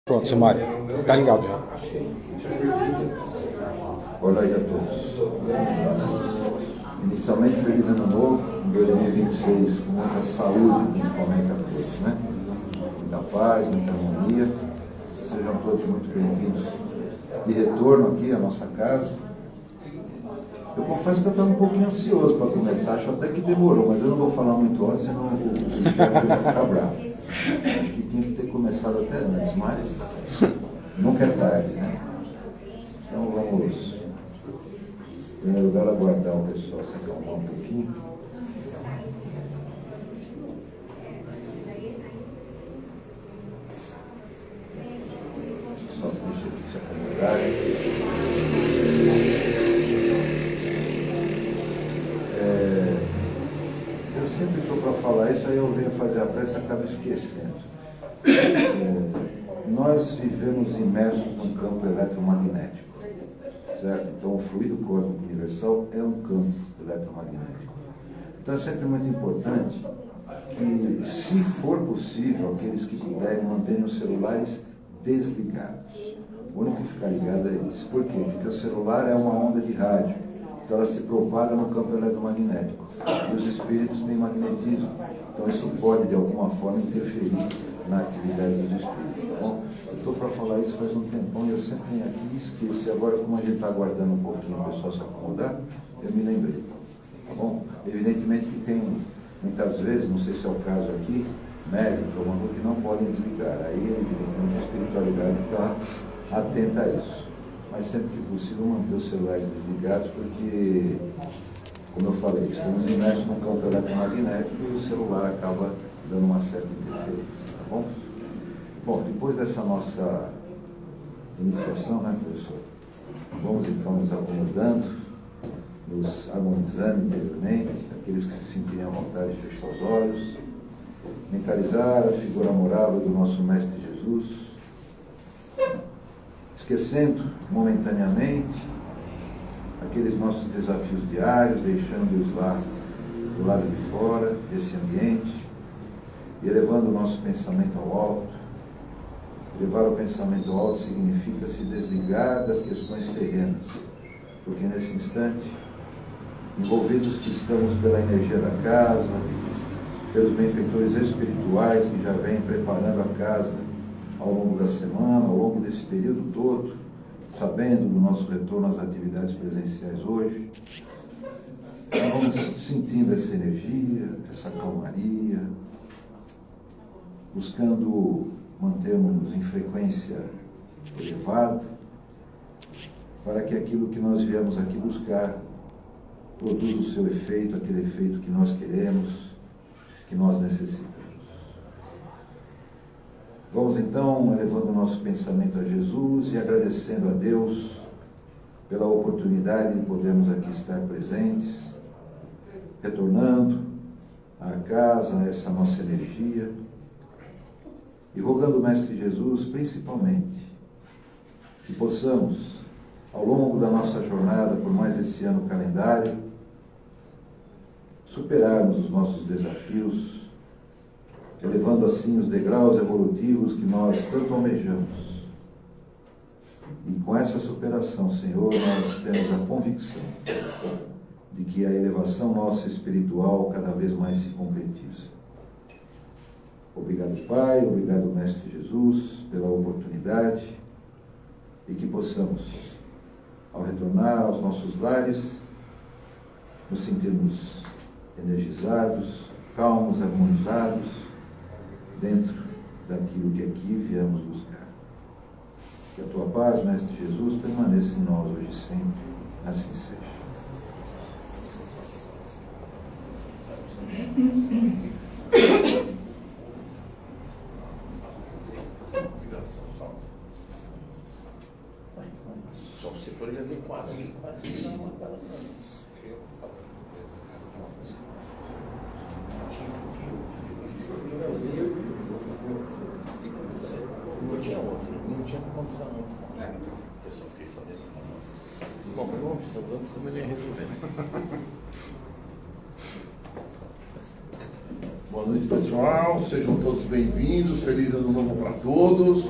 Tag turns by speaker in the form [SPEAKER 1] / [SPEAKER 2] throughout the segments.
[SPEAKER 1] Pronto, Sumário. Tá ligado já.
[SPEAKER 2] Olá aí a todos. Inicialmente, feliz ano novo, em 2026, com muita saúde, principalmente a todos, né? Muita paz, muita harmonia. Sejam todos muito bem-vindos de retorno aqui à nossa casa. Eu confesso que eu estava um pouquinho ansioso para começar, acho até que demorou, mas eu não vou falar muito antes, senão o chefe vai ficar bravo. Acho que tinha que ter começado até antes, mas nunca é tarde, né? Então vamos, em primeiro lugar, aguardar o pessoal se acalmar um pouquinho. Só deixa eles se acomodarem. Eu sempre estou para falar isso, aí eu venho fazer a prece e acabo esquecendo. Nós vivemos imersos num campo eletromagnético, certo? Então o fluido cósmico universal é um campo eletromagnético. Então é sempre muito importante que, se for possível, aqueles que puderem mantenham os celulares desligados. O único que ficar ligado é isso. Por quê? Porque o celular é uma onda de rádio, então ela se propaga no campo eletromagnético. E os espíritos têm magnetismo, então isso pode de alguma forma interferir na atividade dos espíritos. Bom, eu estou para falar isso faz um tempão e eu sempre venho aqui e esqueço. E agora, como a gente está aguardando um pouquinho o pessoal se acomodar, eu me lembrei. Tá bom? Evidentemente que tem, muitas vezes, não sei se é o caso aqui, médicos ou alguma que não podem desligar. Aí, evidentemente, a espiritualidade está atenta a isso. Mas sempre que possível, manter os celulares desligados, porque, como eu falei, estamos imersos num campo eletromagnético e o celular acaba dando uma certa interferência, tá bom? Bom, depois dessa nossa iniciação, né, professor? Vamos então nos acomodando, nos harmonizando interiormente, aqueles que se sentirem à vontade de fechar os olhos, mentalizar a figura amorável do nosso Mestre Jesus, esquecendo momentaneamente aqueles nossos desafios diários, deixando-os lá do lado de fora desse ambiente, e elevando o nosso pensamento ao alto. Elevar o pensamento ao alto significa se desligar das questões terrenas, porque nesse instante, envolvidos que estamos pela energia da casa, pelos benfeitores espirituais que já vêm preparando a casa ao longo da semana, ao longo desse período todo, sabendo do nosso retorno às atividades presenciais hoje, nós vamos sentindo essa energia, essa calmaria, buscando mantermos em frequência elevada, para que aquilo que nós viemos aqui buscar produza o seu efeito, aquele efeito que nós queremos, que nós necessitamos. Vamos então elevando o nosso pensamento a Jesus e agradecendo a Deus pela oportunidade de podermos aqui estar presentes, retornando à casa, a essa nossa energia, e rogando o Mestre Jesus, principalmente, que possamos, ao longo da nossa jornada, por mais esse ano calendário, superarmos os nossos desafios, elevando assim os degraus evolutivos que nós tanto almejamos. E com essa superação, Senhor, nós temos a convicção de que a elevação nossa espiritual cada vez mais se concretiza. Obrigado, Pai, obrigado, Mestre Jesus, pela oportunidade, e que possamos, ao retornar aos nossos lares, nos sentirmos energizados, calmos, harmonizados, dentro daquilo que aqui viemos buscar. Que a Tua paz, Mestre Jesus, permaneça em nós hoje e sempre. Assim seja.
[SPEAKER 3] Só se for adequado, ele parece dar uma tela para nós. Não tinha outro, não tinha como usar muito. Eu só fiquei sabendo. Bom, mas não precisa tanto, também nem resolver. Boa noite, pessoal. Sejam todos bem-vindos. Feliz ano novo para todos.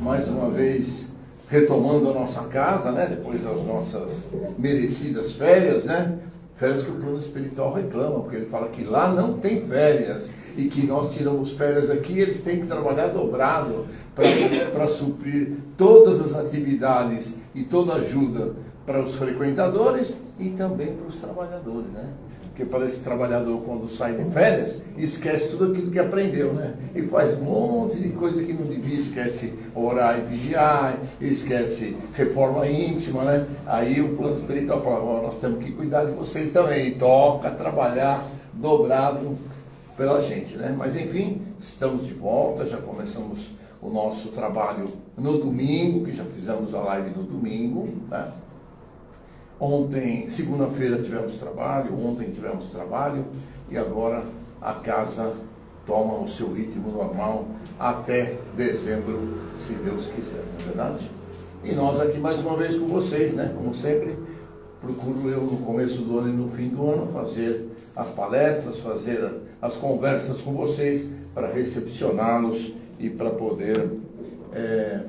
[SPEAKER 3] mais uma vez retomando a nossa casa, né? Depois das nossas merecidas férias, né? Férias que o plano espiritual reclama, porque ele fala que lá não tem férias e que nós tiramos férias aqui, eles têm que trabalhar dobrado para suprir todas as atividades e toda a ajuda para os frequentadores e também para os trabalhadores, né? Porque parece que o trabalhador, quando sai de férias, esquece tudo aquilo que aprendeu, né? E faz um monte de coisa que não devia, esquece orar e vigiar, esquece reforma íntima, né? Aí o plano espiritual fala, oh, nós temos que cuidar de vocês também, toca trabalhar dobrado pela gente, né? Mas enfim, estamos de volta, já começamos o nosso trabalho no domingo, que já fizemos a live no domingo, né? Ontem, segunda-feira tivemos trabalho, ontem tivemos trabalho e agora a casa toma o seu ritmo normal até dezembro, se Deus quiser, não é verdade? E nós aqui mais uma vez com vocês, né? Como sempre, procuro eu no começo do ano e no fim do ano fazer as palestras, fazer as conversas com vocês para recepcioná-los e para poder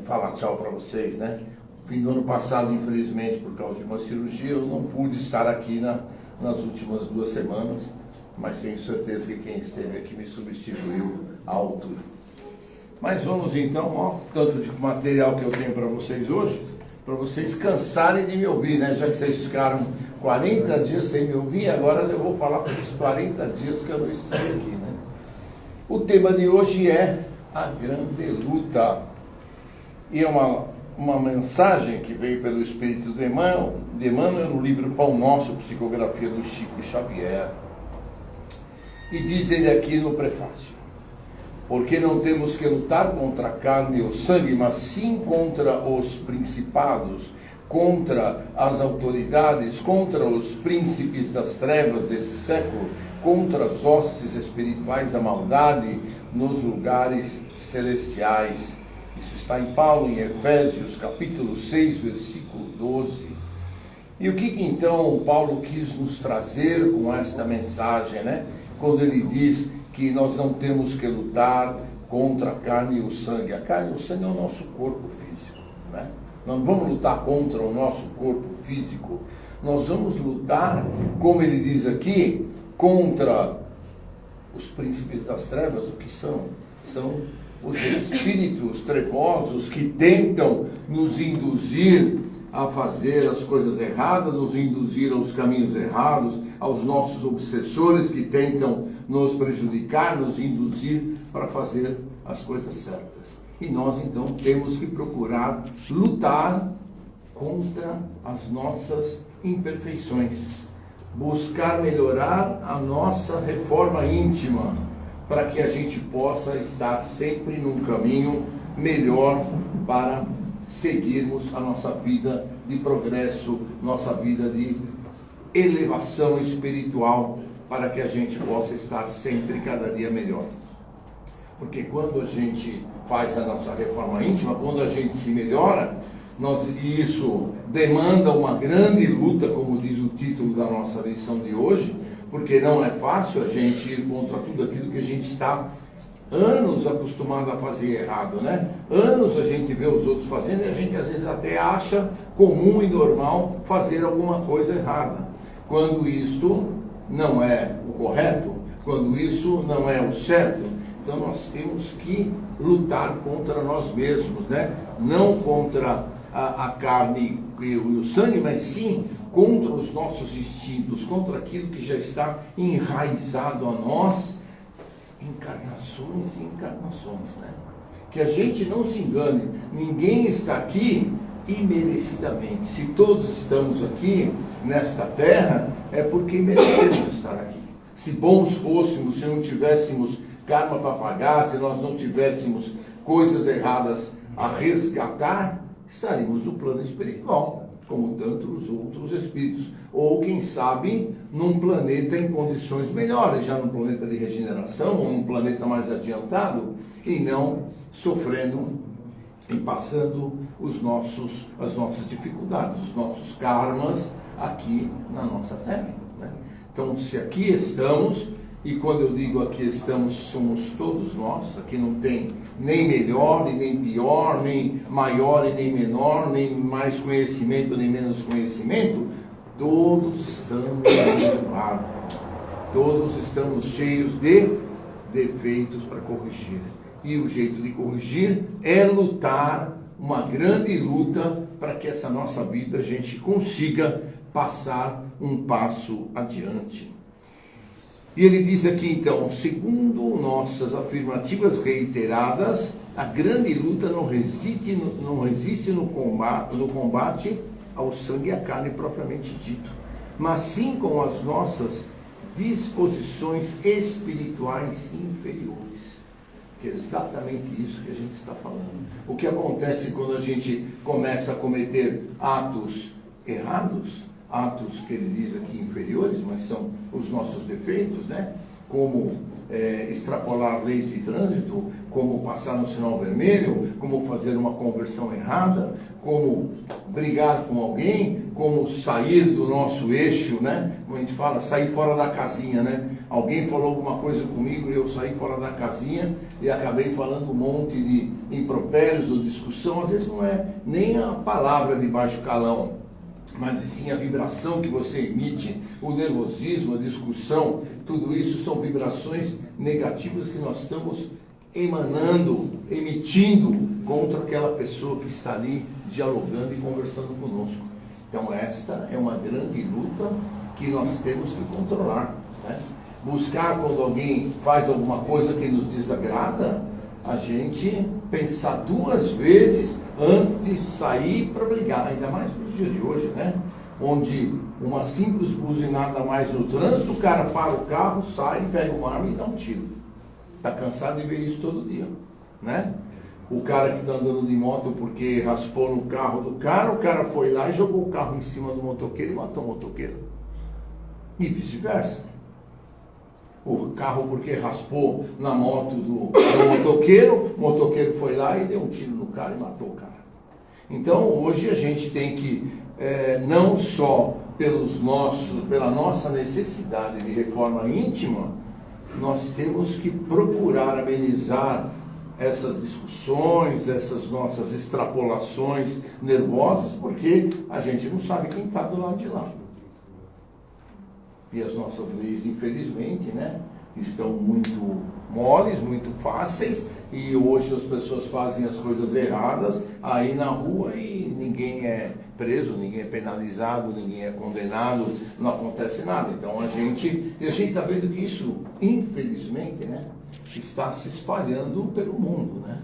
[SPEAKER 3] falar tchau para vocês, né? Fim do ano passado, infelizmente, por causa de uma cirurgia, eu não pude estar aqui nas últimas 2 semanas, mas tenho certeza que quem esteve aqui me substituiu à altura. Mas vamos então, ó, tanto de material que eu tenho para vocês hoje, para vocês cansarem de me ouvir, né? Já que vocês ficaram 40 dias sem me ouvir, agora eu vou falar por os 40 dias que eu não estive aqui, né? O tema de hoje é a grande luta. E é uma mensagem que veio pelo Espírito de Emmanuel no livro Pão Nosso, psicografia do Chico Xavier. E diz ele aqui no prefácio: porque não temos que lutar contra a carne e o sangue, mas sim contra os principados, contra as autoridades, contra os príncipes das trevas desse século, contra as hostes espirituais da maldade nos lugares celestiais. Isso está em Paulo, em Efésios, capítulo 6, versículo 12. E o que então Paulo quis nos trazer com esta mensagem, né? Quando ele diz que nós não temos que lutar contra a carne e o sangue. A carne e o sangue é o nosso corpo físico, né? Não vamos lutar contra o nosso corpo físico. Nós vamos lutar, como ele diz aqui, contra os príncipes das trevas. O que são? São os espíritos trevosos que tentam nos induzir a fazer as coisas erradas, nos induzir aos caminhos errados, aos nossos obsessores que tentam nos prejudicar, nos induzir para fazer as coisas certas. E nós então temos que procurar lutar contra as nossas imperfeições, buscar melhorar a nossa reforma íntima, para que a gente possa estar sempre num caminho melhor para seguirmos a nossa vida de progresso, nossa vida de elevação espiritual, para que a gente possa estar sempre cada dia melhor. Porque quando a gente faz a nossa reforma íntima, quando a gente se melhora, e isso demanda uma grande luta, como diz o título da nossa lição de hoje, porque não é fácil a gente ir contra tudo aquilo que a gente está anos acostumado a fazer errado, né? Anos a gente vê os outros fazendo e a gente às vezes até acha comum e normal fazer alguma coisa errada. Quando isto não é o correto, quando isso não é o certo, então nós temos que lutar contra nós mesmos, né? Não contra a carne e o sangue, mas sim contra os nossos instintos, contra aquilo que já está enraizado a nós, encarnações e encarnações, né? Que a gente não se engane, ninguém está aqui imerecidamente. Se todos estamos aqui nesta terra, é porque merecemos estar aqui. Se bons fôssemos, se não tivéssemos karma para pagar, se nós não tivéssemos coisas erradas a resgatar, estaríamos no plano espiritual, como tantos outros espíritos, ou quem sabe num planeta em condições melhores, já num planeta de regeneração, ou num planeta mais adiantado, e não sofrendo e passando as nossas dificuldades, os nossos karmas aqui na nossa terra, né? Então, se aqui estamos, e quando eu digo aqui estamos, somos todos nós, aqui não tem nem melhor e nem pior, nem maior e nem menor, nem mais conhecimento nem menos conhecimento, todos estamos no barco, todos estamos cheios de defeitos para corrigir. E o jeito de corrigir é lutar, uma grande luta, para que essa nossa vida a gente consiga passar um passo adiante. E ele diz aqui então, segundo nossas afirmativas reiteradas, a grande luta não resiste no combate ao sangue e à carne propriamente dito, mas sim com as nossas disposições espirituais inferiores. Que é exatamente isso que a gente está falando. O que acontece quando a gente começa a cometer atos errados, atos que ele diz aqui inferiores, mas são os nossos defeitos, né? Como extrapolar leis de trânsito, como passar no sinal vermelho, como fazer uma conversão errada, como brigar com alguém, como sair do nosso eixo, né? Como a gente fala, sair fora da casinha, né? Alguém falou alguma coisa comigo e eu saí fora da casinha e acabei falando um monte de impropérios ou discussão. Às vezes não é nem a palavra de baixo calão, mas sim a vibração que você emite, o nervosismo, a discussão, tudo isso são vibrações negativas que nós estamos emanando, emitindo contra aquela pessoa que está ali dialogando e conversando conosco. Então esta é uma grande luta que nós temos que controlar, né? Buscar quando alguém faz alguma coisa que nos desagrada, a gente pensar duas vezes antes de sair para brigar, ainda mais nos dias de hoje, né? Onde uma simples buzinada a mais no trânsito, o cara para o carro, sai, pega uma arma e dá um tiro. Está cansado de ver isso todo dia, né? O cara que está andando de moto porque raspou no carro do cara, o cara foi lá e jogou o carro em cima do motoqueiro e matou o motoqueiro. E vice-versa. O carro porque raspou na moto do motoqueiro, o motoqueiro foi lá e deu um tiro no cara e matou o cara. Então hoje a gente tem que, não só pela nossa necessidade de reforma íntima, nós temos que procurar amenizar essas discussões, essas nossas extrapolações nervosas, porque a gente não sabe quem está do lado de lá. E as nossas leis, infelizmente, né, estão muito moles, muito fáceis, e hoje as pessoas fazem as coisas erradas aí na rua e ninguém é preso, ninguém é penalizado, ninguém é condenado, não acontece nada. Então a gente está vendo que isso, infelizmente, né, está se espalhando pelo mundo, né?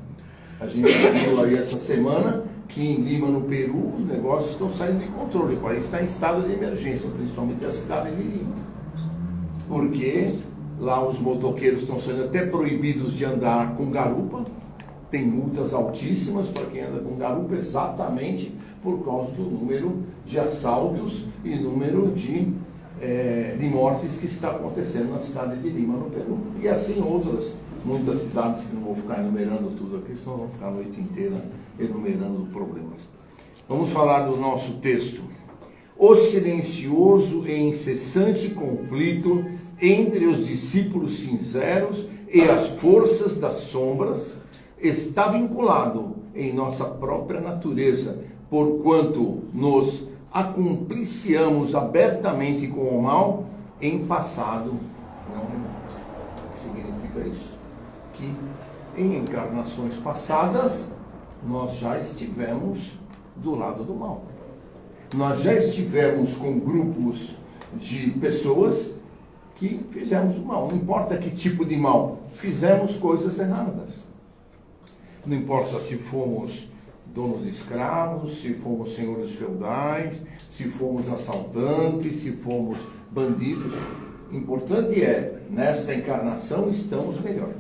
[SPEAKER 3] A gente viu aí essa semana que em Lima, no Peru, os negócios estão saindo de controle. O país está em estado de emergência, principalmente a cidade de Lima. Porque lá os motoqueiros estão sendo até proibidos de andar com garupa. Tem multas altíssimas para quem anda com garupa, exatamente por causa do número de assaltos e número de mortes que está acontecendo na cidade de Lima, no Peru. E assim muitas cidades que não vou ficar enumerando tudo aqui, senão vou ficar a noite inteira enumerando problemas. Vamos falar do nosso texto. O silencioso e incessante conflito entre os discípulos sinceros e as forças das sombras está vinculado em nossa própria natureza, porquanto nos acumpliciamos abertamente com o mal em passado não remoto. O que significa isso? Que em encarnações passadas nós já estivemos do lado do mal. Nós já estivemos com grupos de pessoas que fizemos o mal. Não importa que tipo de mal, fizemos coisas erradas. Não importa se fomos donos de escravos, se fomos senhores feudais, se fomos assaltantes, se fomos bandidos. Importante nesta encarnação estamos melhor.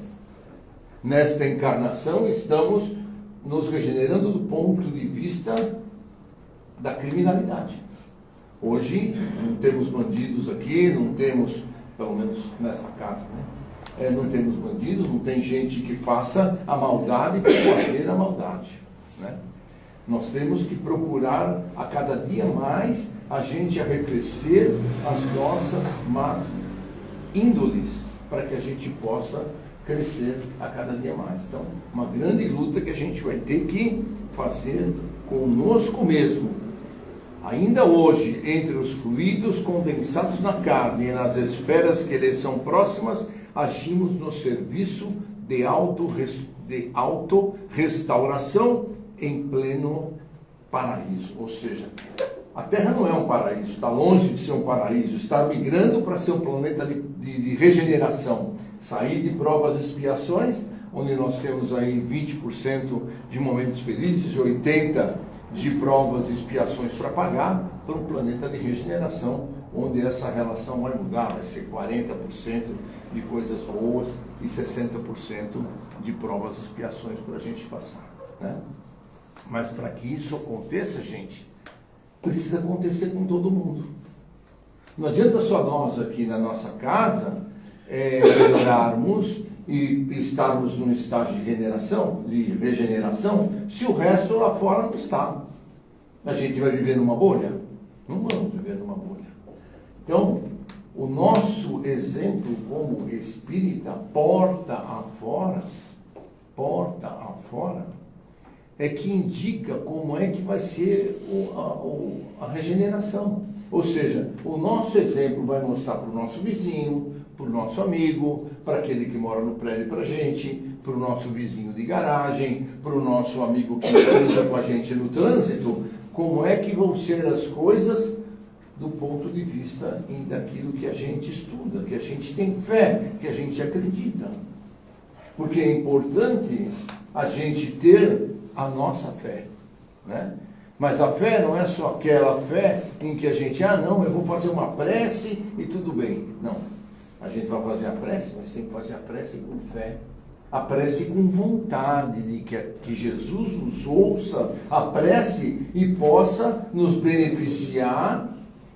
[SPEAKER 3] Nesta encarnação estamos nos regenerando do ponto de vista da criminalidade. Hoje não temos bandidos aqui, não temos, pelo menos nessa casa, né? Não temos bandidos, não tem gente que faça a maldade por fazer a maldade, né? Nós temos que procurar a cada dia mais a gente arrefecer as nossas más índoles, para que a gente possa crescer a cada dia mais. Então, uma grande luta que a gente vai ter que fazer conosco mesmo. Ainda hoje, entre os fluidos condensados na carne e nas esferas que lhes são próximas, agimos no serviço de auto-restauração em pleno paraíso. Ou seja, a Terra não é um paraíso, está longe de ser um paraíso, está migrando para ser um planeta de regeneração. Sair de provas e expiações, onde nós temos aí 20% de momentos felizes e 80% de provas e expiações para pagar, para um planeta de regeneração, onde essa relação vai mudar, vai ser 40% de coisas boas e 60% de provas e expiações para a gente passar, né? Mas para que isso aconteça, gente, precisa acontecer com todo mundo. Não adianta só nós aqui na nossa casa melhorarmos e estarmos num estágio de regeneração, se o resto lá fora não está. A gente vai viver numa bolha? Não vamos viver numa bolha. Então, o nosso exemplo como espírita, porta afora, é que indica como é que vai ser a regeneração. Ou seja, o nosso exemplo vai mostrar para o nosso vizinho, para o nosso amigo, para aquele que mora no prédio para a gente, para o nosso vizinho de garagem, para o nosso amigo que anda com a gente no trânsito, como é que vão ser as coisas do ponto de vista daquilo que a gente estuda, que a gente tem fé, que a gente acredita. Porque é importante a gente ter a nossa fé, né? Mas a fé não é só aquela fé em que a gente, não, eu vou fazer uma prece e tudo bem. Não, a gente vai fazer a prece, mas tem que fazer a prece com fé. A prece com vontade de que Jesus nos ouça a prece e possa nos beneficiar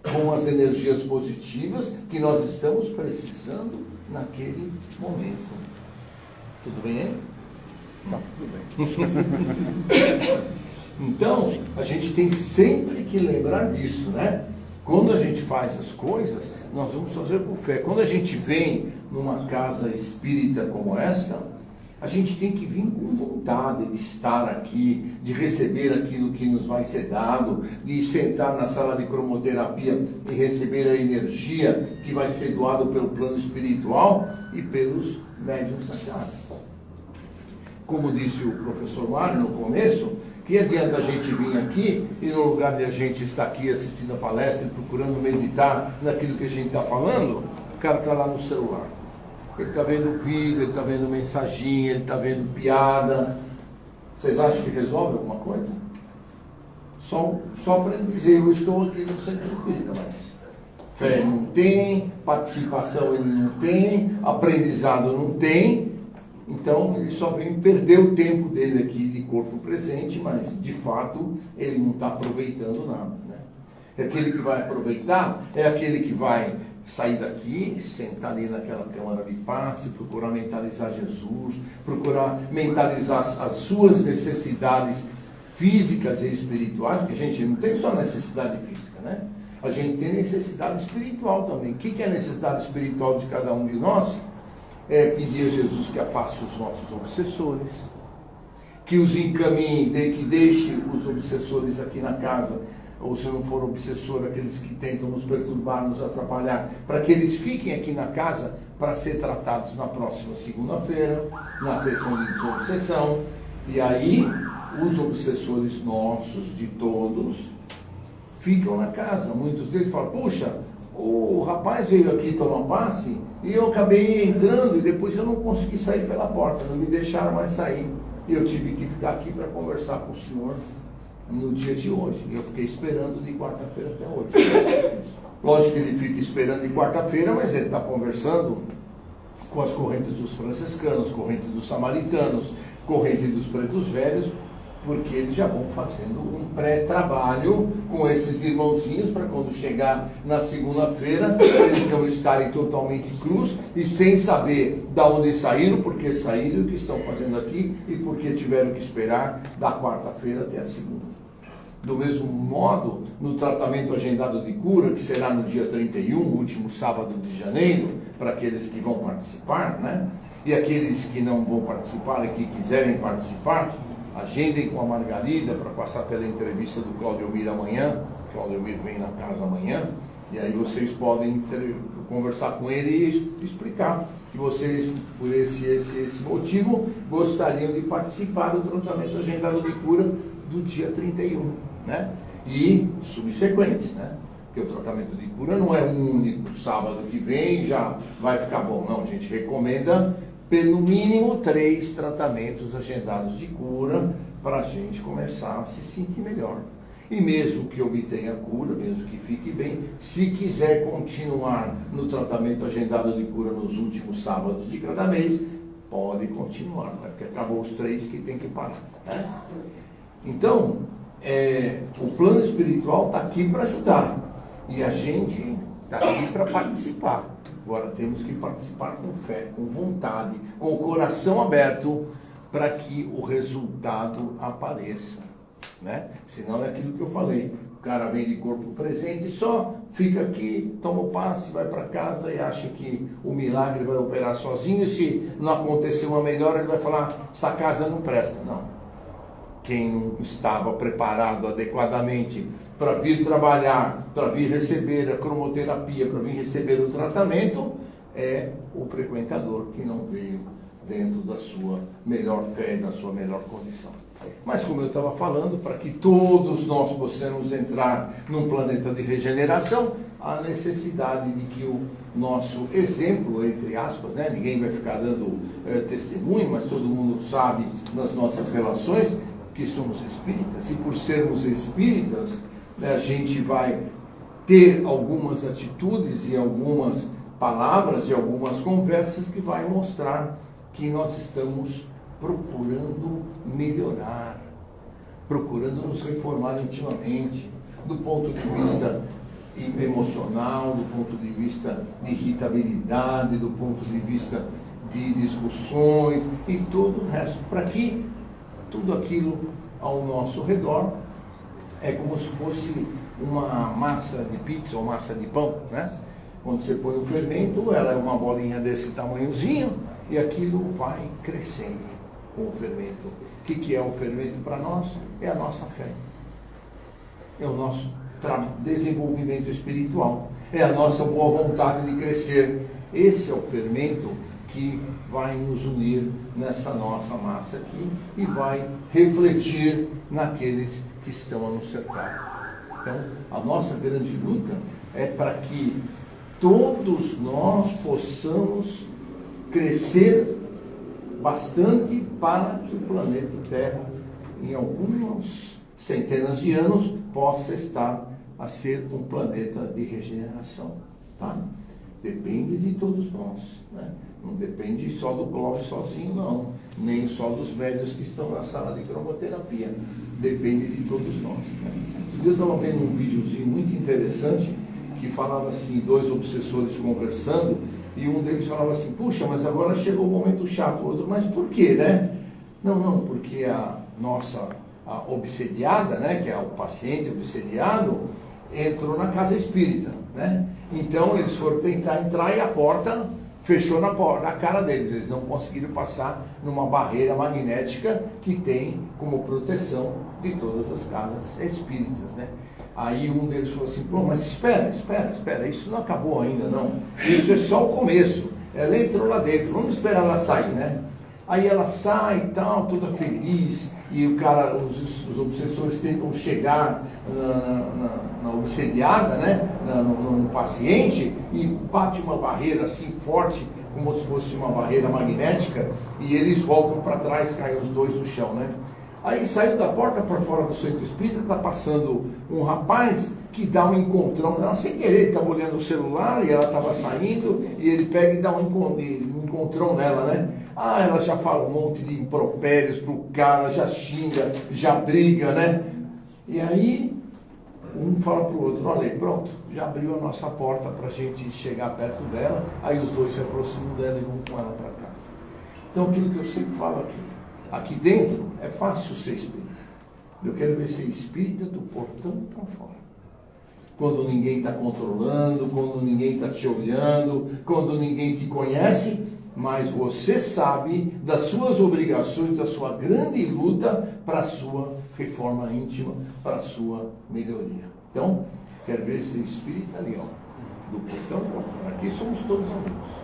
[SPEAKER 3] com as energias positivas que nós estamos precisando naquele momento. Tudo bem aí? Não, tudo bem. Então, a gente tem sempre que lembrar disso, né? Quando a gente faz as coisas, nós vamos fazer com fé. Quando a gente vem numa casa espírita como esta, a gente tem que vir com vontade de estar aqui, de receber aquilo que nos vai ser dado, de sentar na sala de cromoterapia e receber a energia que vai ser doada pelo plano espiritual e pelos médiuns da casa. Como disse o professor Mário no começo, que adianta a gente vir aqui e no lugar de a gente estar aqui assistindo a palestra e procurando meditar naquilo que a gente está falando, o cara está lá no celular. Ele está vendo vídeo, ele está vendo mensaginha, ele está vendo piada. Vocês acham que resolve alguma coisa? Só para dizer, eu estou aqui no centro espírita, mas fé não tem, participação ele não tem, aprendizado não tem, então ele só vem perder o tempo dele aqui de corpo presente, mas de fato ele não está aproveitando nada, né? Aquele que vai aproveitar é aquele que vai sair daqui, sentar ali naquela câmara de passe, procurar mentalizar Jesus, procurar mentalizar as suas necessidades físicas e espirituais, porque a gente não tem só necessidade física, né? A gente tem necessidade espiritual também. O que é a necessidade espiritual de cada um de nós? É pedir a Jesus que afaste os nossos obsessores, que os encaminhe, que deixe os obsessores aqui na casa, ou se não for obsessor, aqueles que tentam nos perturbar, nos atrapalhar, para que eles fiquem aqui na casa para ser tratados na próxima segunda-feira, na sessão de desobsessão. E aí, os obsessores nossos, de todos, ficam na casa. Muitos deles falam, puxa, o rapaz veio aqui tomar passe e eu acabei entrando e depois eu não consegui sair pela porta, não me deixaram mais sair. E eu tive que ficar aqui para conversar com o senhor no dia de hoje. E eu fiquei esperando de quarta-feira até hoje. Lógico que ele fica esperando de quarta-feira, mas ele está conversando com as correntes dos franciscanos, correntes dos samaritanos, corrente dos pretos velhos, porque eles já vão fazendo um pré-trabalho com esses irmãozinhos para quando chegar na segunda-feira eles vão estarem totalmente crus e sem saber de onde saíram, por que saíram, o que estão fazendo aqui e por que tiveram que esperar da quarta-feira até a segunda. Do mesmo modo, no tratamento agendado de cura, que será no dia 31, último sábado de janeiro, para aqueles que vão participar, né? E aqueles que não vão participar e que quiserem participar, agendem com a Margarida para passar pela entrevista do Cláudio Mir amanhã. O Cláudio Mir vem na casa amanhã, e aí vocês podem conversar com ele e explicar que vocês, por esse motivo, gostariam de participar do tratamento agendado de cura do dia 31, né? E subsequentes, né? Porque o tratamento de cura não é um único sábado que vem e já vai ficar bom. Não, a gente recomenda pelo mínimo 3 tratamentos agendados de cura para a gente começar a se sentir melhor. E mesmo que obtenha cura, mesmo que fique bem, se quiser continuar no tratamento agendado de cura nos últimos sábados de cada mês, pode continuar, né? Porque acabou os 3 que tem que parar, né? Então, o plano espiritual está aqui para ajudar e a gente está aqui para participar. Agora temos que participar com fé, com vontade, com o coração aberto para que o resultado apareça, né? Senão é aquilo que eu falei, o cara vem de corpo presente e só fica aqui, toma o passe, vai para casa e acha que o milagre vai operar sozinho, e se não acontecer uma melhora ele vai falar, essa casa não presta. Não. Quem não estava preparado adequadamente para vir trabalhar, para vir receber a cromoterapia, para vir receber o tratamento, é o frequentador que não veio dentro da sua melhor fé, da sua melhor condição. Mas como eu estava falando, para que todos nós possamos entrar num planeta de regeneração, há necessidade de que o nosso exemplo, entre aspas, né, ninguém vai ficar dando testemunho, mas todo mundo sabe nas nossas relações que somos espíritas, e por sermos espíritas, né, a gente vai ter algumas atitudes e algumas palavras e algumas conversas que vai mostrar que nós estamos procurando melhorar, procurando nos reformar intimamente, do ponto de vista emocional, do ponto de vista de irritabilidade, do ponto de vista de discussões e todo o resto, para que tudo aquilo ao nosso redor é como se fosse uma massa de pizza ou massa de pão, né? Quando você põe o fermento, ela é uma bolinha desse tamanhozinho e aquilo vai crescendo com o fermento. O que é o fermento para nós? É a nossa fé. É o nosso desenvolvimento espiritual. É a nossa boa vontade de crescer. Esse é o fermento que vai nos unir nessa nossa massa aqui e vai refletir naqueles que estão a nos cercar. Então, a nossa grande luta é para que todos nós possamos crescer bastante para que o planeta Terra, em algumas centenas de anos, possa estar a ser um planeta de regeneração, tá? Depende de todos nós, né? Não depende só do Clóvis sozinho, não. Nem só dos médios que estão na sala de cromoterapia. Depende de todos nós, né? Eu estava vendo um videozinho muito interessante que falava assim, 2 obsessores conversando, e um deles falava assim, puxa, mas agora chegou o momento chato. O outro, mas por quê, né? Não, porque a nossa obsediada, né, que é o paciente obsediado, entrou na casa espírita, né? Então eles foram tentar entrar e a porta fechou na cara deles. Eles não conseguiram passar numa barreira magnética que tem como proteção de todas as casas espíritas, né? Aí um deles falou assim, pô, mas espera, isso não acabou ainda, não. Isso é só o começo. Ela entrou lá dentro, vamos esperar ela sair, né? Aí ela sai e tal, toda feliz, e o cara, os obsessores tentam chegar na obsediada, né? No paciente, e bate uma barreira assim forte, como se fosse uma barreira magnética, e eles voltam para trás, caem os dois no chão, né? Aí saiu da porta para fora do centro espírita, está passando um rapaz que dá um encontrão nela, sem querer, ele estava olhando o celular e ela estava saindo, e ele pega e dá um encontrão nela, né? Ah, ela já fala um monte de impropérios pro cara, já xinga, já briga, né? E aí, um fala pro outro, olha aí, pronto, já abriu a nossa porta para a gente chegar perto dela, aí os dois se aproximam dela e vão com ela para casa. Então, aquilo que eu sempre falo aqui dentro é fácil ser espírita. Eu quero ver ser espírita do portão para fora. Quando ninguém está controlando, quando ninguém está te olhando, quando ninguém te conhece, mas você sabe das suas obrigações, da sua grande luta para a sua reforma íntima, para a sua melhoria. Então, quero ver ser espírita ali, ó, do portão para fora. Aqui somos todos amigos.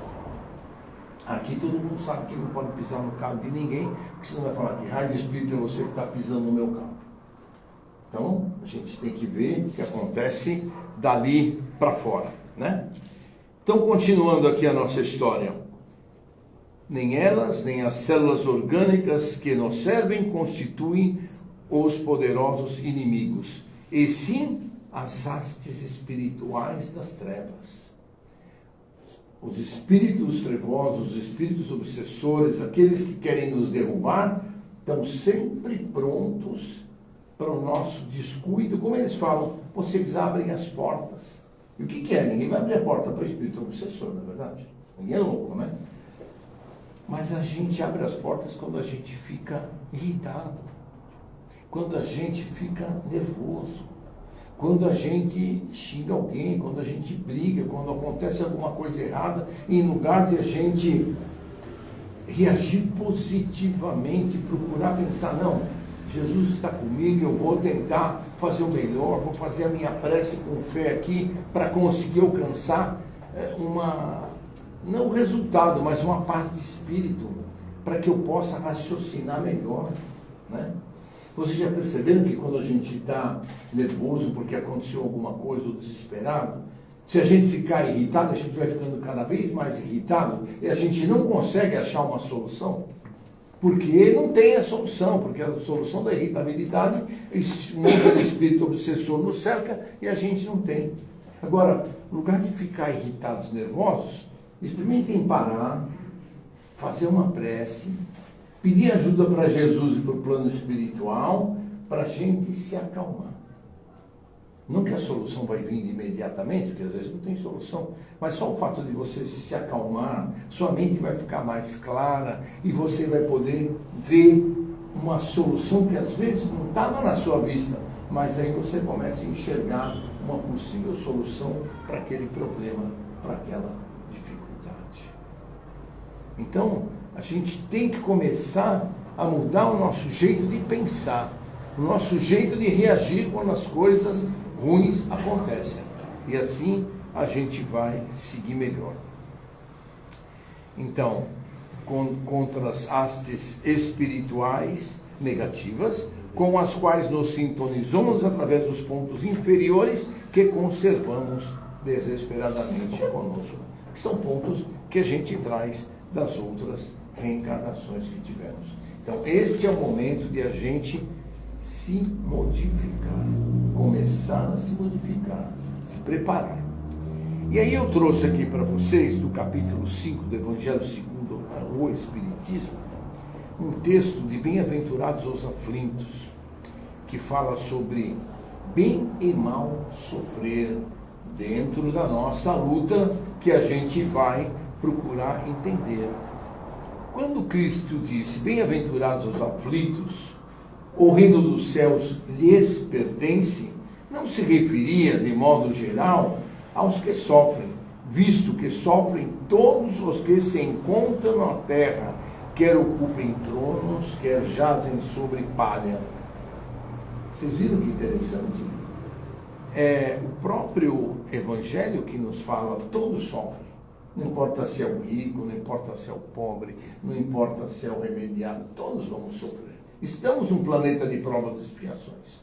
[SPEAKER 3] Aqui todo mundo sabe que não pode pisar no carro de ninguém, porque senão vai falar que raio de espírito é você que está pisando no meu carro. Então, a gente tem que ver o que acontece dali para fora, né? Então, continuando aqui a nossa história. Nem elas, nem as células orgânicas que nos servem constituem os poderosos inimigos, e sim as hastes espirituais das trevas. Os espíritos trevosos, os espíritos obsessores, aqueles que querem nos derrubar, estão sempre prontos para o nosso descuido. Como eles falam, vocês abrem as portas. E o que é? Ninguém vai abrir a porta para o espírito obsessor, não é verdade? Ninguém é louco, né? Mas a gente abre as portas quando a gente fica irritado, quando a gente fica nervoso, quando a gente xinga alguém, quando a gente briga, quando acontece alguma coisa errada, e em lugar de a gente reagir positivamente, procurar pensar, não, Jesus está comigo, eu vou tentar fazer o melhor, vou fazer a minha prece com fé aqui para conseguir alcançar não o resultado, mas uma paz de espírito, para que eu possa raciocinar melhor, né? Vocês já perceberam que quando a gente está nervoso porque aconteceu alguma coisa ou desesperado, se a gente ficar irritado, a gente vai ficando cada vez mais irritado e a gente não consegue achar uma solução? Porque não tem a solução, porque a solução da irritabilidade, um monte de espírito obsessor nos cerca e a gente não tem. Agora, no lugar de ficar irritados, nervosos, experimentem parar, fazer uma prece, pedir ajuda para Jesus e para o plano espiritual, para a gente se acalmar. Não que a solução vai vir imediatamente, porque às vezes não tem solução, mas só o fato de você se acalmar, sua mente vai ficar mais clara e você vai poder ver uma solução que às vezes não estava na sua vista, mas aí você começa a enxergar uma possível solução para aquele problema, para aquela dificuldade. Então, a gente tem que começar a mudar o nosso jeito de pensar, o nosso jeito de reagir quando as coisas ruins acontecem. E assim a gente vai seguir melhor. Então, contra as hastes espirituais negativas, com as quais nos sintonizamos através dos pontos inferiores que conservamos desesperadamente conosco, que são pontos que a gente traz das outras reencarnações que tivemos. Então, este é o momento de a gente se modificar, começar a se modificar, se preparar. E aí eu trouxe aqui para vocês, do capítulo 5 do Evangelho segundo o Espiritismo, um texto de Bem-aventurados os aflitos, que fala sobre bem e mal sofrer dentro da nossa luta, que a gente vai procurar entender. Quando Cristo disse, bem-aventurados os aflitos, o reino dos céus lhes pertence, não se referia, de modo geral, aos que sofrem, visto que sofrem todos os que se encontram na terra, quer ocupem tronos, quer jazem sobre palha. Vocês viram que interessante? É o próprio Evangelho que nos fala, todos sofrem. Não importa se é o rico, não importa se é o pobre, não importa se é o remediado, todos vamos sofrer. Estamos num planeta de provas e expiações.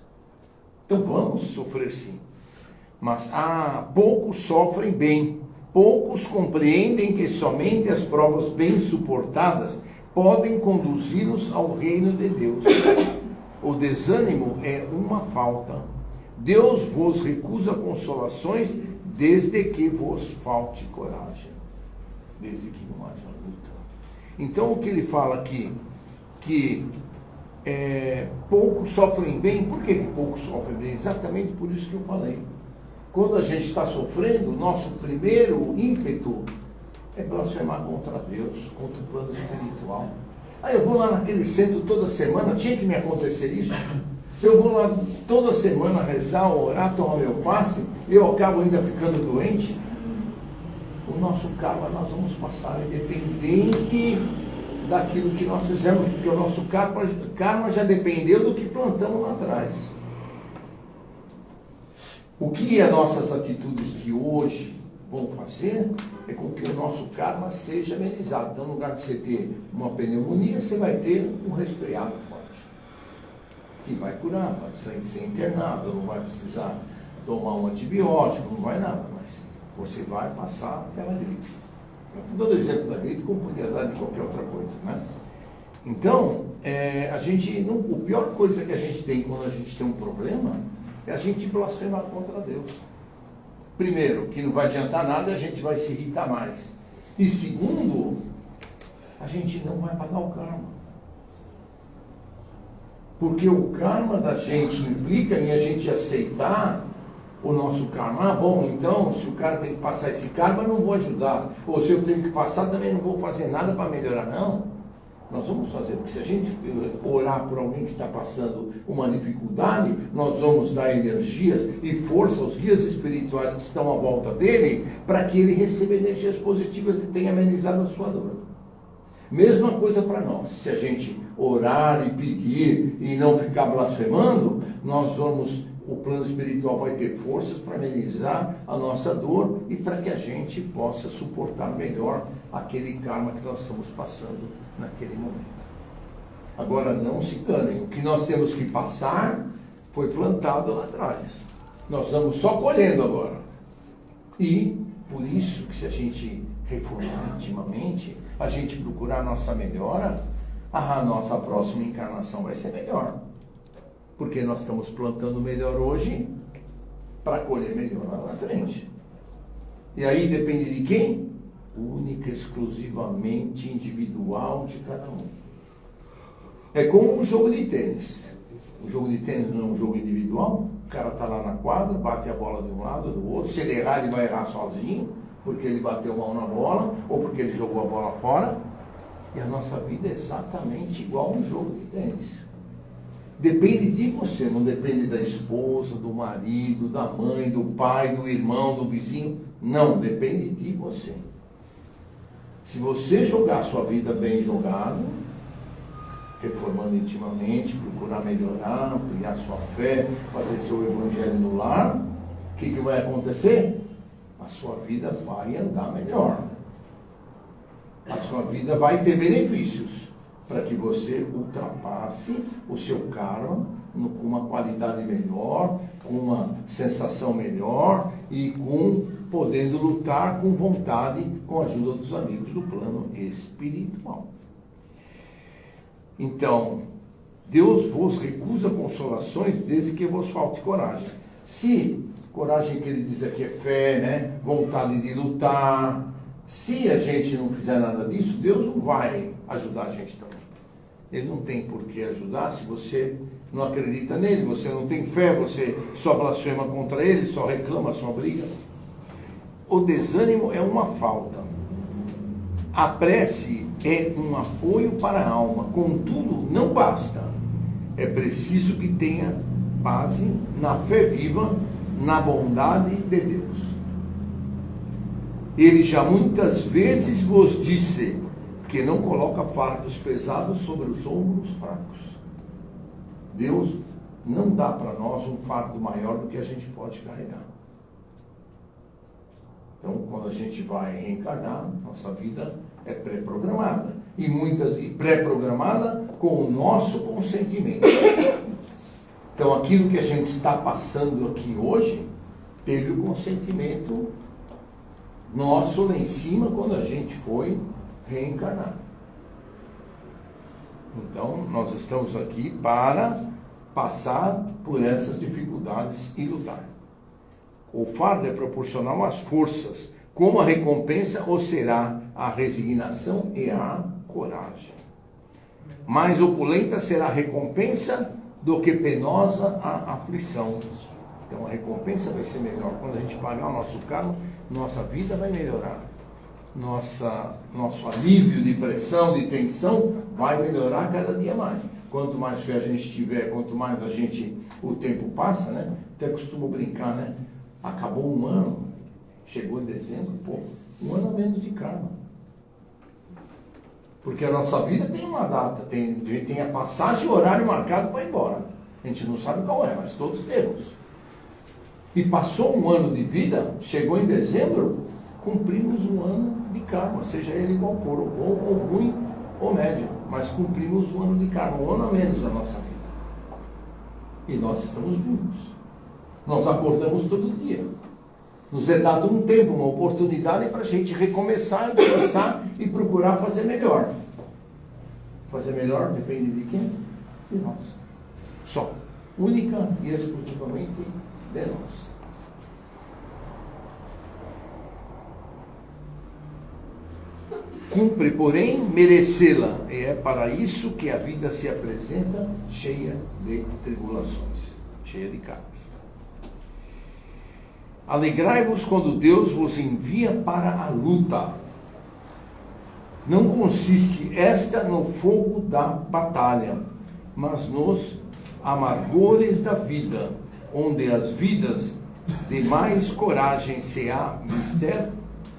[SPEAKER 3] Então vamos sofrer sim. Mas poucos sofrem bem, poucos compreendem que somente as provas bem suportadas podem conduzi-los ao reino de Deus. O desânimo é uma falta. Deus vos recusa consolações desde que vos falte coragem, desde que não haja luta. Então o que ele fala aqui, que poucos sofrem bem. Por que poucos sofrem bem? Exatamente por isso que eu falei. Quando a gente está sofrendo, o nosso primeiro ímpeto é blasfemar contra Deus, contra o plano espiritual. Aí eu vou lá naquele centro toda semana, tinha que me acontecer isso? Eu vou lá toda semana rezar, orar, tomar meu passe, e eu acabo ainda ficando doente. O nosso karma nós vamos passar, independente daquilo que nós fizemos, porque o nosso karma já dependeu do que plantamos lá atrás. O que as nossas atitudes de hoje vão fazer é com que o nosso karma seja amenizado. Então, no lugar de você ter uma pneumonia, você vai ter um resfriado forte, que vai curar, vai precisar ser internado, não vai precisar tomar um antibiótico, não vai nada, mas você vai passar aquela gripe. Eu estou dando o exemplo da gripe como poderia dar de qualquer outra coisa, né? Então, a pior coisa que a gente tem quando a gente tem um problema é a gente blasfemar contra Deus. Primeiro, que não vai adiantar nada, a gente vai se irritar mais. E segundo, a gente não vai pagar o karma. Porque o karma da gente implica em a gente aceitar o nosso karma. Ah, bom, então, se o cara tem que passar esse karma, eu não vou ajudar. Ou se eu tenho que passar, também não vou fazer nada para melhorar. Não. Nós vamos fazer, porque se a gente orar por alguém que está passando uma dificuldade, nós vamos dar energias e força aos guias espirituais que estão à volta dele, para que ele receba energias positivas e tenha amenizado a sua dor. Mesma coisa para nós. Se a gente orar e pedir e não ficar blasfemando, o plano espiritual vai ter forças para amenizar a nossa dor e para que a gente possa suportar melhor aquele karma que nós estamos passando naquele momento. Agora, não se enganem, o que nós temos que passar foi plantado lá atrás. Nós estamos só colhendo agora. E, por isso, que se a gente reformar intimamente, a gente procurar a nossa melhora, a nossa próxima encarnação vai ser melhor. Porque nós estamos plantando melhor hoje para colher melhor lá na frente. E aí depende de quem? Única, exclusivamente individual de cada um. É como um jogo de tênis. O jogo de tênis não é um jogo individual. O cara está lá na quadra, bate a bola de um lado, do outro. Se ele errar, ele vai errar sozinho, porque ele bateu mal na bola, ou porque ele jogou a bola fora. E a nossa vida é exatamente igual a um jogo de tênis. Depende de você, não depende da esposa, do marido, da mãe, do pai, do irmão, do vizinho. Não, depende de você. Se você jogar a sua vida bem jogado, reformando intimamente, procurar melhorar, ampliar sua fé, fazer seu evangelho no lar, o que vai acontecer? A sua vida vai andar melhor. A sua vida vai ter benefícios para que você ultrapasse o seu karma com uma qualidade melhor, com uma sensação melhor e podendo lutar com vontade com a ajuda dos amigos do plano espiritual. Então, Deus vos recusa consolações desde que vos falte coragem. Se coragem que ele diz aqui é fé, né? Vontade de lutar. Se a gente não fizer nada disso, Deus não vai ajudar a gente também. Ele não tem por que ajudar se você não acredita nele, você não tem fé, você só blasfema contra ele, só reclama, só briga. O desânimo é uma falta. A prece é um apoio para a alma. Contudo, não basta. É preciso que tenha base na fé viva, na bondade de Deus. Ele já muitas vezes vos disse que não coloca fardos pesados sobre os ombros fracos. Deus não dá para nós um fardo maior do que a gente pode carregar. Então, quando a gente vai reencarnar, nossa vida é pré-programada. E pré-programada com o nosso consentimento. Então, aquilo que a gente está passando aqui hoje, teve o consentimento nosso lá em cima quando a gente foi reencarnar. Então, nós estamos aqui para passar por essas dificuldades e lutar. O fardo é proporcional às forças, como a recompensa ou será a resignação e a coragem. Mais opulenta será a recompensa do que penosa a aflição. Então a recompensa vai ser melhor. Quando a gente pagar o nosso karma, nossa vida vai melhorar. Nosso alívio de pressão, de tensão, vai melhorar cada dia mais. Quanto mais fé a gente tiver, quanto mais o tempo passa, né? Até costumo brincar, né? Acabou um ano, chegou em dezembro, pô, um ano a menos de karma. Porque a nossa vida tem uma data, tem a passagem e horário marcado para ir embora. A gente não sabe qual é, mas todos temos. E passou um ano de vida, chegou em dezembro, cumprimos um ano de karma, seja ele qual for, ou bom, ou ruim, ou médio. Mas cumprimos um ano de karma, um ano a menos da nossa vida. E nós estamos vivos. Nós acordamos todo dia. Nos é dado um tempo, uma oportunidade para a gente recomeçar, pensar e procurar fazer melhor. Fazer melhor depende de quem? De nós. Só. Única e exclusivamente de nós. Cumpre, porém, merecê-la. E é para isso que a vida se apresenta cheia de tribulações, cheia de cargas. Alegrai-vos quando Deus vos envia para a luta. Não consiste esta no fogo da batalha, mas nos amargores da vida, onde as vidas de mais coragem se há mister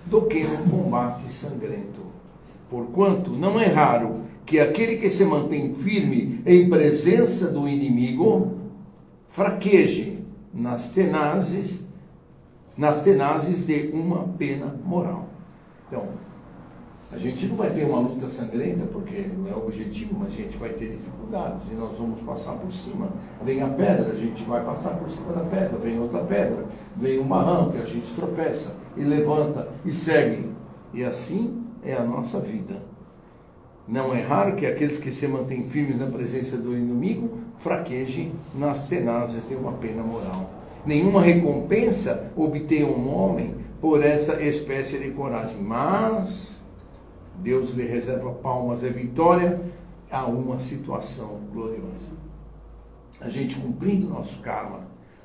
[SPEAKER 3] do que no combate sangrento. Porquanto não é raro que aquele que se mantém firme em presença do inimigo fraqueje nas tenazes de uma pena moral. Então, a gente não vai ter uma luta sangrenta, porque não é o objetivo, mas a gente vai ter dificuldades e nós vamos passar por cima. Vem a pedra, a gente vai passar por cima da pedra, vem outra pedra, vem um barranco, a gente tropeça e levanta e segue. E assim é a nossa vida. Não é raro que aqueles que se mantêm firmes na presença do inimigo fraquejem nas tenazes de uma pena moral. Nenhuma recompensa obtém um homem por essa espécie de coragem, mas Deus lhe reserva palmas e vitória a uma situação gloriosa. A gente cumprindo nosso karma,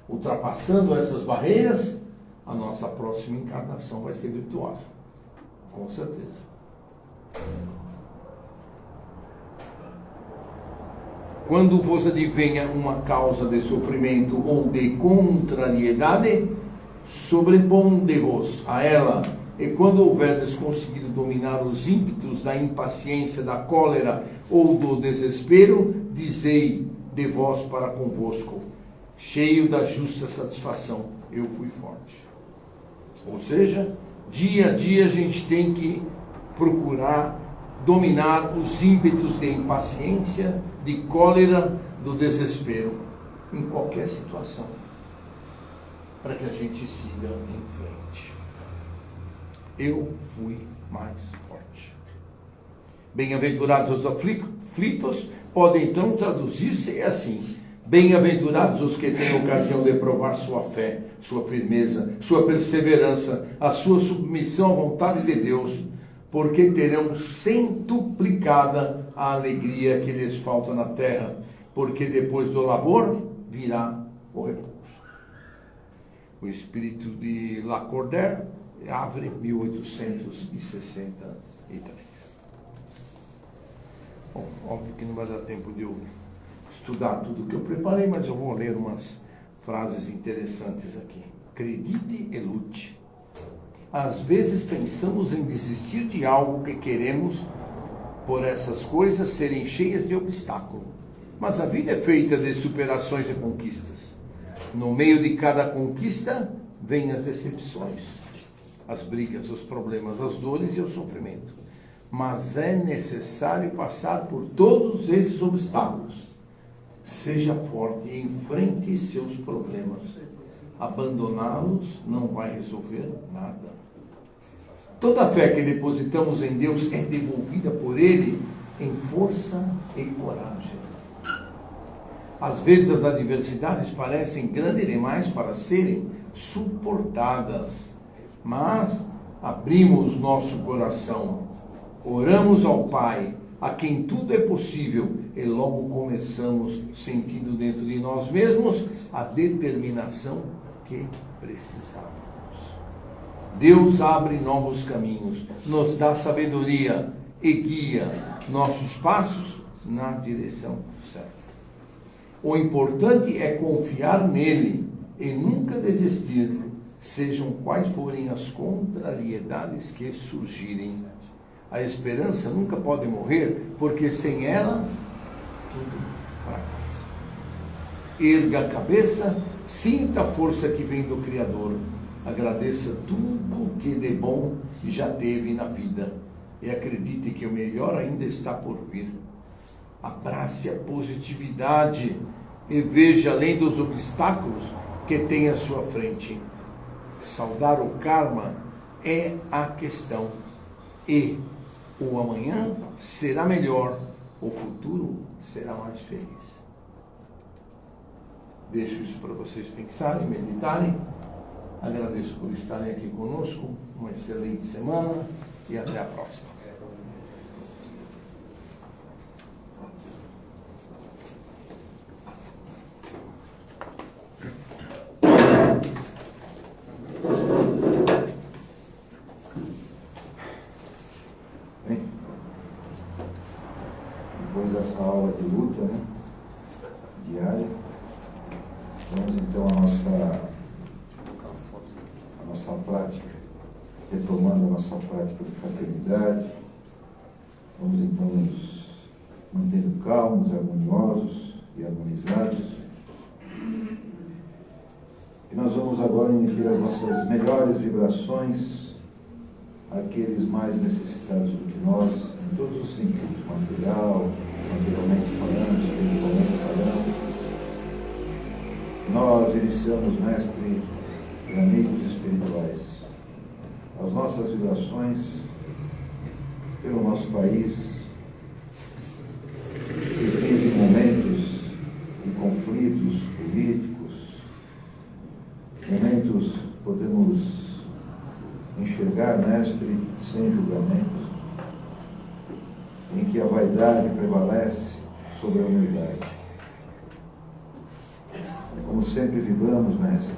[SPEAKER 3] ultrapassando essas barreiras, a nossa próxima encarnação vai ser virtuosa, com certeza. Quando vos advenha uma causa de sofrimento ou de contrariedade, sobreponde-vos a ela, e quando houverdes conseguido dominar os ímpetos da impaciência, da cólera ou do desespero, dizei de vós para convosco, cheio da justa satisfação, eu fui forte. Ou seja, dia a dia a gente tem que procurar dominar os ímpetos de impaciência, de cólera, do desespero, em qualquer situação, para que a gente siga em frente. Eu fui mais forte. Bem-aventurados os aflitos, podem então traduzir-se assim: bem-aventurados os que têm ocasião de provar sua fé, sua firmeza, sua perseverança, a sua submissão à vontade de Deus, porque terão centuplicada a alegria que lhes falta na terra, porque depois do labor virá o repouso. O espírito de Lacordaire, Havre, 1863. Bom, óbvio que não vai dar tempo de eu estudar tudo que eu preparei, mas eu vou ler umas frases interessantes aqui. Acredite e lute. Às vezes pensamos em desistir de algo que queremos por essas coisas serem cheias de obstáculo. Mas a vida é feita de superações e conquistas. No meio de cada conquista, vêm as decepções, as brigas, os problemas, as dores e o sofrimento. Mas é necessário passar por todos esses obstáculos. Seja forte e enfrente seus problemas. Abandoná-los não vai resolver nada. Toda a fé que depositamos em Deus é devolvida por Ele em força e coragem. Às vezes as adversidades parecem grandes demais para serem suportadas, mas abrimos nosso coração, oramos ao Pai, a quem tudo é possível, e logo começamos sentindo dentro de nós mesmos a determinação que precisamos. Deus abre novos caminhos, nos dá sabedoria e guia nossos passos na direção certa. O importante é confiar nele e nunca desistir, sejam quais forem as contrariedades que surgirem. A esperança nunca pode morrer, porque sem ela, tudo fracassa. Erga a cabeça, sinta a força que vem do Criador. Agradeça tudo que de bom já teve na vida e acredite que o melhor ainda está por vir. Abrace a positividade e veja além dos obstáculos que tem à sua frente. Saudar o karma é a questão. E o amanhã será melhor, o futuro será mais feliz. Deixo isso para vocês pensarem, meditarem. Agradeço por estarem aqui conosco. Uma excelente semana e até a próxima.
[SPEAKER 2] Bem, depois dessa aula de luta, né, diária, vamos então à nossa prática, retomando a nossa prática de fraternidade. Vamos então nos mantendo calmos, harmoniosos e harmonizados. E nós vamos agora emitir as nossas melhores vibrações àqueles mais necessitados do que nós, em todos os sentidos, materialmente falando, espiritualmente falando. Nós iniciamos, mestre e amigos espirituais, as nossas vibrações pelo nosso país, que vive momentos de conflitos políticos, momentos podemos enxergar, mestre, sem julgamento, em que a vaidade prevalece sobre a humildade. Como sempre vibramos, mestre,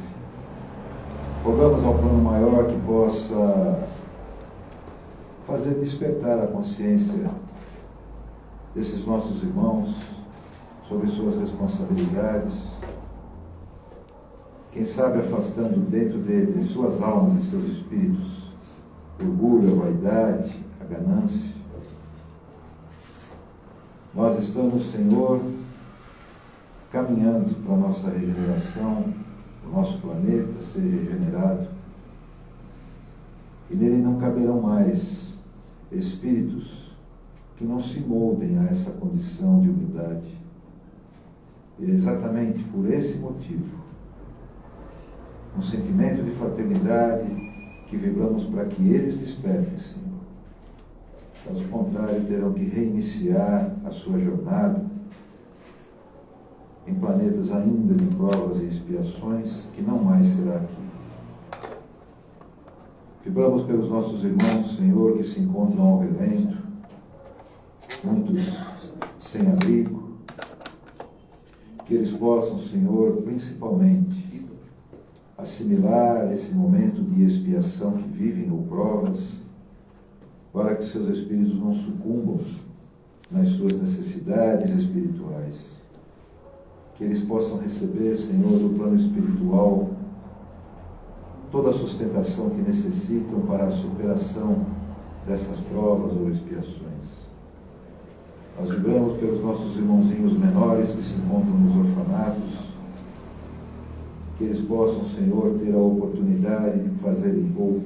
[SPEAKER 2] rogamos ao plano maior que possa fazer despertar a consciência desses nossos irmãos sobre suas responsabilidades, quem sabe afastando dentro de suas almas e seus espíritos o orgulho, a vaidade, a ganância. Nós estamos, Senhor, caminhando para a nossa regeneração, o nosso planeta ser regenerado, e nele não caberão mais espíritos que não se moldem a essa condição de humildade. E é exatamente por esse motivo, um sentimento de fraternidade, que vibramos para que eles despertem, Senhor. Caso contrário, terão que reiniciar a sua jornada em planetas ainda de provas e expiações, que não mais será aqui. Vibramos pelos nossos irmãos, Senhor, que se encontram ao relento, muitos sem abrigo, que eles possam, Senhor, principalmente assimilar esse momento de expiação que vivem ou provas, para que seus espíritos não sucumbam nas suas necessidades espirituais. Que eles possam receber, Senhor, do plano espiritual, toda a sustentação que necessitam para a superação dessas provas ou expiações. Nós vibramos pelos nossos irmãozinhos menores que se encontram nos orfanatos, que eles possam, Senhor, ter a oportunidade de fazerem ou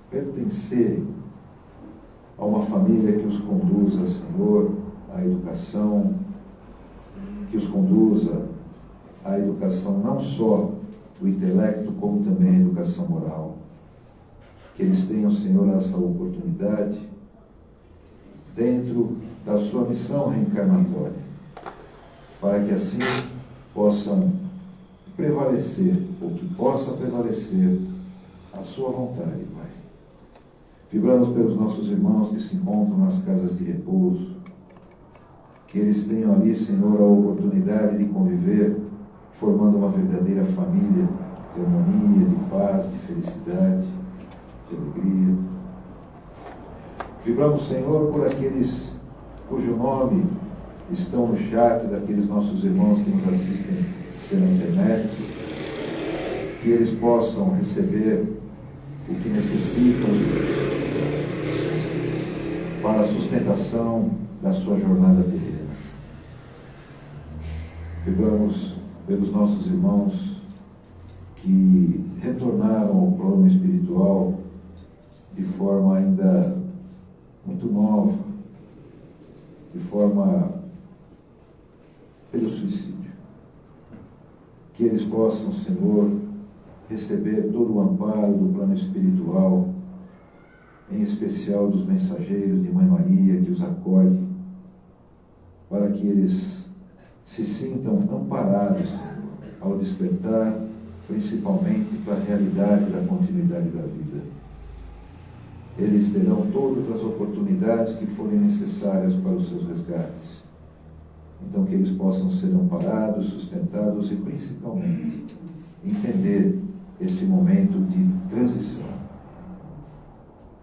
[SPEAKER 2] pertencerem a uma família que os conduza, Senhor, à educação, que os conduza à educação não só do intelecto, como também a educação moral. Que eles tenham, Senhor, essa oportunidade dentro da sua missão reencarnatória, para que assim possam prevalecer, ou que possa prevalecer a sua vontade, Pai. Vibramos pelos nossos irmãos que se encontram nas casas de repouso, que eles tenham ali, Senhor, a oportunidade de conviver, formando uma verdadeira família de harmonia, de paz, de felicidade, de alegria. Vibramos, Senhor, por aqueles cujo nome estão no chat, daqueles nossos irmãos que nos assistem pela internet, que eles possam receber o que necessitam para a sustentação da sua jornada terrena. Pegamos pelos nossos irmãos que retornaram ao plano espiritual de forma ainda muito nova, de forma pelo suicídio. Que eles possam, Senhor, receber todo o amparo do plano espiritual, em especial dos mensageiros de Mãe Maria que os acolhe, para que eles se sintam amparados ao despertar, principalmente para a realidade da continuidade da vida. Eles terão todas as oportunidades que forem necessárias para os seus resgates. Então, que eles possam ser amparados, sustentados e, principalmente, entender esse momento de transição.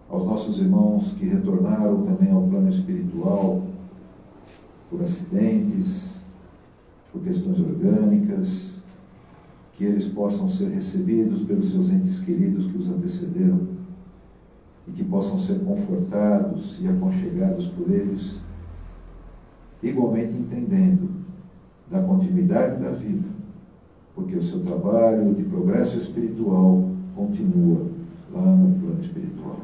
[SPEAKER 2] Aos nossos irmãos que retornaram também ao plano espiritual por acidentes, por questões orgânicas, que eles possam ser recebidos pelos seus entes queridos que os antecederam e que possam ser confortados e aconchegados por eles, igualmente entendendo da continuidade da vida, porque o seu trabalho de progresso espiritual continua lá no plano espiritual.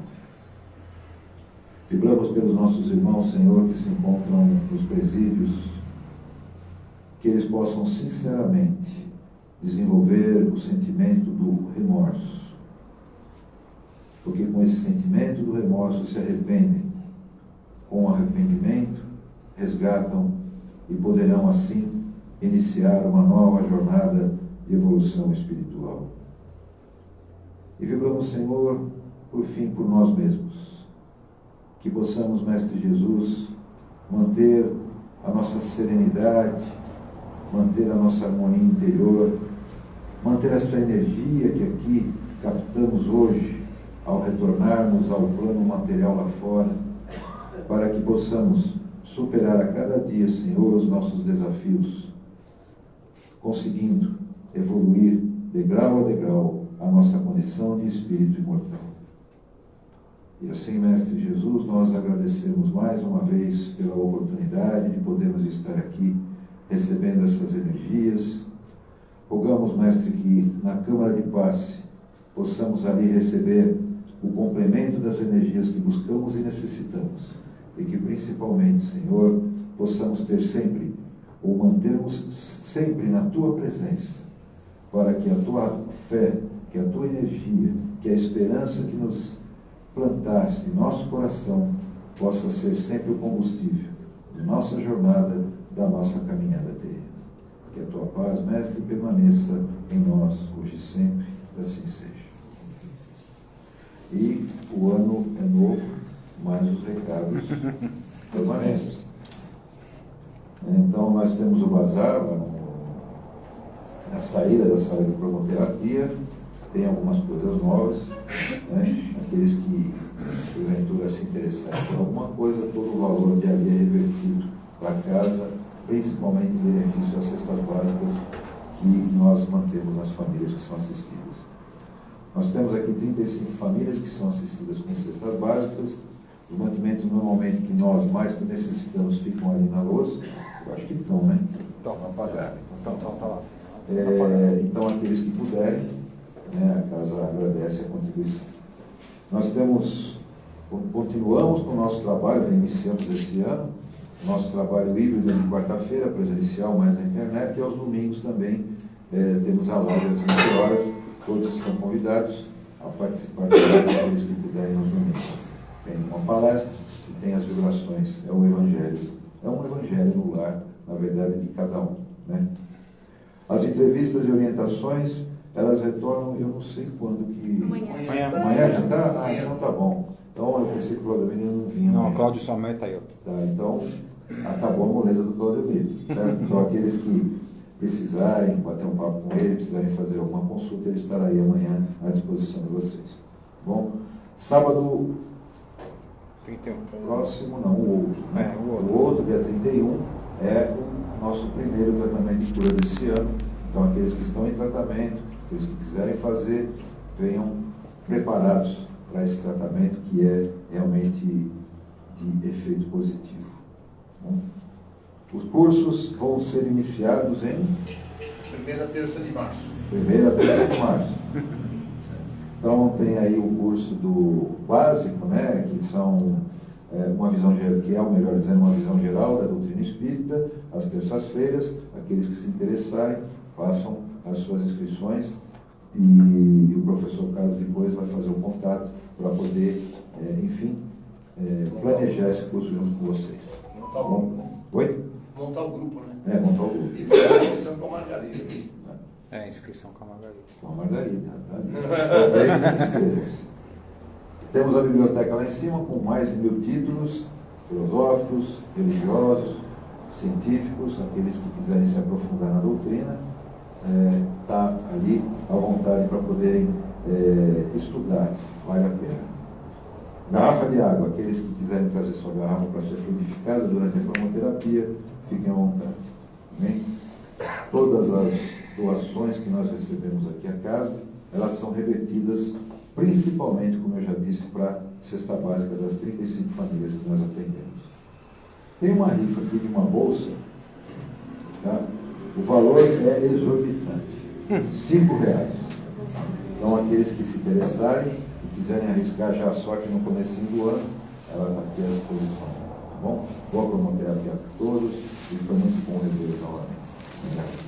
[SPEAKER 2] Vibramos pelos nossos irmãos, Senhor, que se encontram nos presídios, que eles possam sinceramente desenvolver o sentimento do remorso, porque com esse sentimento do remorso se arrependem, com arrependimento resgatam e poderão assim iniciar uma nova jornada de evolução espiritual. E vibramos, Senhor, por fim, por nós mesmos, que possamos, Mestre Jesus, manter a nossa serenidade, manter a nossa harmonia interior, manter essa energia que aqui captamos hoje, ao retornarmos ao plano material lá fora, para que possamos superar a cada dia, Senhor, os nossos desafios, conseguindo evoluir degrau a degrau a nossa condição de espírito imortal. E assim, Mestre Jesus, nós agradecemos mais uma vez pela oportunidade de podermos estar aqui recebendo essas energias. Rogamos, Mestre, que na Câmara de Passe possamos ali receber o complemento das energias que buscamos e necessitamos. E que principalmente, Senhor, possamos ter sempre, ou mantermos sempre na Tua presença, para que a Tua fé, que a Tua energia, que a esperança que nos plantaste em nosso coração, possa ser sempre o combustível de nossa jornada, da nossa caminhada terrena. Que a Tua paz, Mestre, permaneça em nós, hoje e sempre, assim seja. E o ano é novo, mas os recados permanecem. Então, nós temos o bazar lá na saída da sala de cromoterapia, tem algumas coisas novas, né? Aqueles que porventura se interessarem por alguma coisa, todo o valor de ali é revertido para casa, principalmente em benefício às cestas básicas que nós mantemos nas famílias que são assistidas. Nós temos aqui 35 famílias que são assistidas com cestas básicas. Os mantimentos normalmente que nós mais necessitamos ficam ali na louça. Eu acho que estão, né? Estão apagados. Então, aqueles que puderem, né, a casa agradece a contribuição. Nós continuamos com o nosso trabalho, iniciamos esse ano, nosso trabalho híbrido de quarta-feira, presencial, mas na internet, e aos domingos também temos a live às 20 horas, todos estão convidados a participar daqueles que puderem aos domingos. Tem uma palestra e tem as vibrações, é um evangelho no lar, na verdade, de cada um, né? As entrevistas e orientações, elas retornam, eu não sei quando que... Amanhã já está? Ah, então tá bom. Então eu pensei que o Cláudio Emílio não vinha.
[SPEAKER 1] Não, o Cláudio somente está aí.
[SPEAKER 2] Tá, então acabou a moleza do Cláudio Emílio, certo? Então aqueles que precisarem bater um papo com ele, precisarem fazer alguma consulta, ele estará aí amanhã à disposição de vocês. Bom, sábado
[SPEAKER 1] 31.
[SPEAKER 2] Próximo, não, o outro. Né? O outro, dia 31, é o nosso primeiro tratamento de cura desse ano. Então, aqueles que estão em tratamento, aqueles que quiserem fazer, venham preparados para esse tratamento que é realmente de efeito positivo. Bom, os cursos vão ser iniciados em
[SPEAKER 3] Primeira terça de março.
[SPEAKER 2] 1ª terça de março. Então tem aí o curso do básico, né, que são uma visão geral, que é o melhor dizendo, uma visão geral da doutrina espírita, às terças-feiras. Aqueles que se interessarem, façam as suas inscrições e o professor Carlos depois vai fazer o contato para poder, enfim, planejar esse curso junto com vocês.
[SPEAKER 3] Montar o grupo, né?
[SPEAKER 2] Oi?
[SPEAKER 3] Montar o grupo, né?
[SPEAKER 2] Montar o grupo.
[SPEAKER 3] E fazer a inscrição com a Margarida. Né?
[SPEAKER 1] Inscrição com a Margarida.
[SPEAKER 2] Com a Margarida. Talvez não estejamos. Temos a biblioteca lá em cima com mais de 1000 títulos filosóficos, religiosos, científicos. Aqueles que quiserem se aprofundar na doutrina, está ali à vontade para poderem estudar. Vale a pena. Garrafa de água. Aqueles que quiserem trazer sua garrafa para ser fluidificada durante a cromoterapia, fiquem à vontade. Amém? Todas as doações que nós recebemos aqui à casa, elas são revertidas principalmente, como eu já disse, para a cesta básica das 35 famílias que nós atendemos. Tem uma rifa aqui de uma bolsa, tá? O valor é exorbitante, R$5. Então, aqueles que se interessarem e quiserem arriscar já a sorte no comecinho do ano, ela está aqui à disposição. Tá bom? Boa cromoterapia a todos e foi muito bom revê-los novamente. Obrigado.